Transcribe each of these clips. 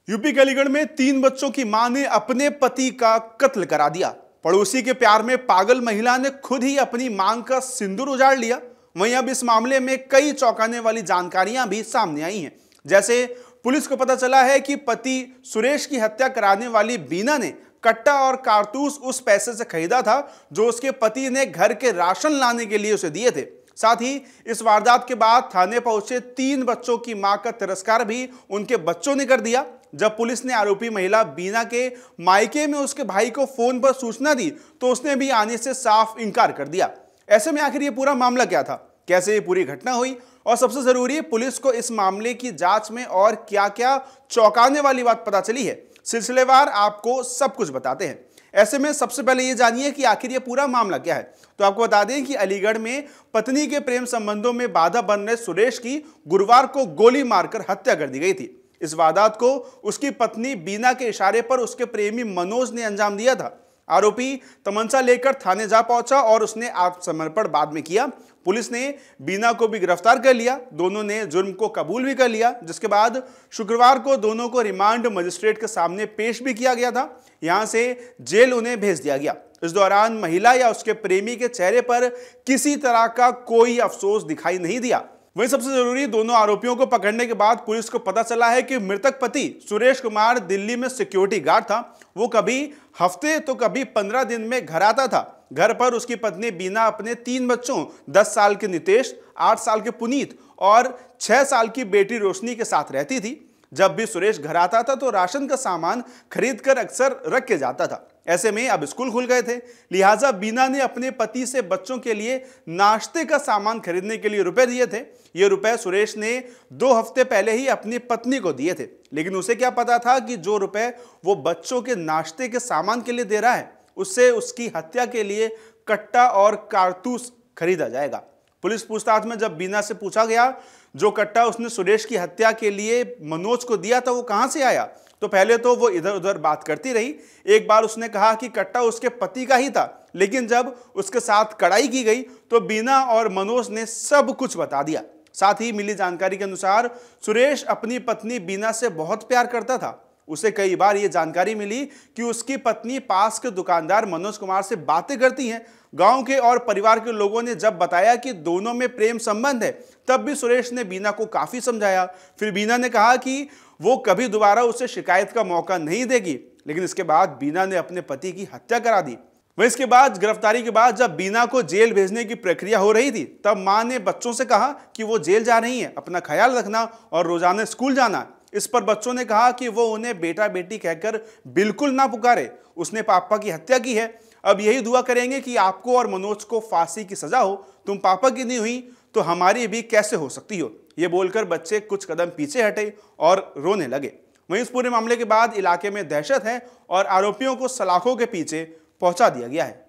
UP के अलीगढ़ में 3 बच्चों की मां ने अपने पति का कत्ल करा दिया। पड़ोसी के प्यार में पागल महिला ने खुद ही अपनी मांग का सिंदूर उजाड़ लिया। वहीं अब इस मामले में कई चौंकाने वाली जानकारियां भी सामने आई हैं। जैसे पुलिस को पता चला है कि पति सुरेश की हत्या कराने वाली बीना ने कट्टा और कारतूस उस पैसे से खरीदा था जो उसके पति ने घर के राशन लाने के लिए उसे दिए थे। साथ ही इस वारदात के बाद थाने पहुंचे 3 बच्चों की मां का तिरस्कार भी उनके बच्चों ने कर दिया। जब पुलिस ने आरोपी महिला बीना के मायके में उसके भाई को फोन पर सूचना दी तो उसने भी आने से साफ इनकार कर दिया। ऐसे में आखिर ये पूरा मामला क्या था, कैसे ये पूरी घटना हुई और सबसे जरूरी पुलिस को इस मामले की जांच में और क्या क्या चौंकाने वाली बात पता चली है, सिलसिलेवार आपको सब कुछ बताते हैं। ऐसे में सबसे पहले ये जानिए कि आखिर ये पूरा मामला क्या है। तो आपको बता दें कि अलीगढ़ में पत्नी के प्रेम संबंधों में बाधा बन रहे सुरेश की गुरुवार को गोली मारकर हत्या कर दी गई थी। इस वारदात को उसकी पत्नी बीना के इशारे पर उसके प्रेमी मनोज ने अंजाम दिया था। आरोपी तमंचा लेकर थाने जा पहुंचा और उसने आत्मसमर्पण बाद में किया। पुलिस ने बीना को भी गिरफ्तार कर लिया। दोनों ने जुर्म को कबूल भी कर लिया, जिसके बाद शुक्रवार को दोनों को रिमांड मजिस्ट्रेट के सामने पेश भी किया गया था। यहां से जेल उन्हें भेज दिया गया। इस दौरान महिला या उसके प्रेमी के चेहरे पर किसी तरह का कोई अफसोस दिखाई नहीं दिया। वहीं सबसे जरूरी, दोनों आरोपियों को पकड़ने के बाद पुलिस को पता चला है कि मृतक पति सुरेश कुमार दिल्ली में सिक्योरिटी गार्ड था। वो कभी हफ्ते तो कभी 15 दिन में घर आता था। घर पर उसकी पत्नी बीना अपने 3 बच्चों 10 साल के नितेश, 8 साल के पुनीत और 6 साल की बेटी रोशनी के साथ रहती थी। जब भी सुरेश घर आता था तो राशन का सामान खरीद कर अक्सर रख के जाता था। ऐसे में अब स्कूल खुल गए थे, लिहाजा बीना ने अपने पति से बच्चों के लिए नाश्ते का सामान खरीदने के लिए रुपए दिए थे। ये रुपए सुरेश ने 2 हफ्ते पहले ही अपनी पत्नी को दिए थे, लेकिन उसे क्या पता था कि जो रुपए वो बच्चों के नाश्ते के सामान के लिए दे रहा है उससे उसकी हत्या के लिए कट्टा और कारतूस खरीदा जाएगा। पुलिस पूछताछ में जब बीना से पूछा गया जो कट्टा उसने सुरेश की हत्या के लिए मनोज को दिया था वो कहां से आया, तो पहले तो वो इधर उधर बात करती रही। एक बार उसने कहा कि कट्टा उसके पति का ही था, लेकिन जब उसके साथ कड़ाई की गई तो बीना और मनोज ने सब कुछ बता दिया। साथ ही मिली जानकारी के अनुसार सुरेश अपनी पत्नी बीना से बहुत प्यार करता था। उसे कई बार ये जानकारी मिली कि उसकी पत्नी पास के दुकानदार मनोज कुमार से बातें करती हैं। गांव के और परिवार के लोगों ने जब बताया कि दोनों में प्रेम संबंध है, तब भी सुरेश ने बीना को काफी समझाया। फिर बीना ने कहा कि वो कभी दोबारा उसे शिकायत का मौका नहीं देगी, लेकिन इसके बाद बीना ने अपने पति की हत्या करा दी। वहीं इसके बाद गिरफ्तारी के बाद जब बीना को जेल भेजने की प्रक्रिया हो रही थी, तब मां ने बच्चों से कहा कि वो जेल जा रही हैं, अपना ख्याल रखना और रोजाना स्कूल जाना। इस पर बच्चों ने कहा कि वो उन्हें बेटा बेटी कहकर बिल्कुल ना पुकारे, उसने पापा की हत्या की है। अब यही दुआ करेंगे कि आपको और मनोज को फांसी की सजा हो। तुम पापा की नहीं हुई तो हमारी भी कैसे हो सकती हो। ये बोलकर बच्चे कुछ कदम पीछे हटे और रोने लगे। वहीं इस पूरे मामले के बाद इलाके में दहशत है और आरोपियों को सलाखों के पीछे पहुंचा दिया गया है।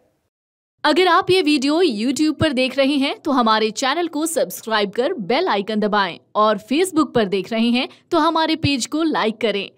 अगर आप ये वीडियो YouTube पर देख रहे हैं तो हमारे चैनल को सब्सक्राइब कर बेल आइकन दबाएं और Facebook पर देख रहे हैं तो हमारे पेज को लाइक करें।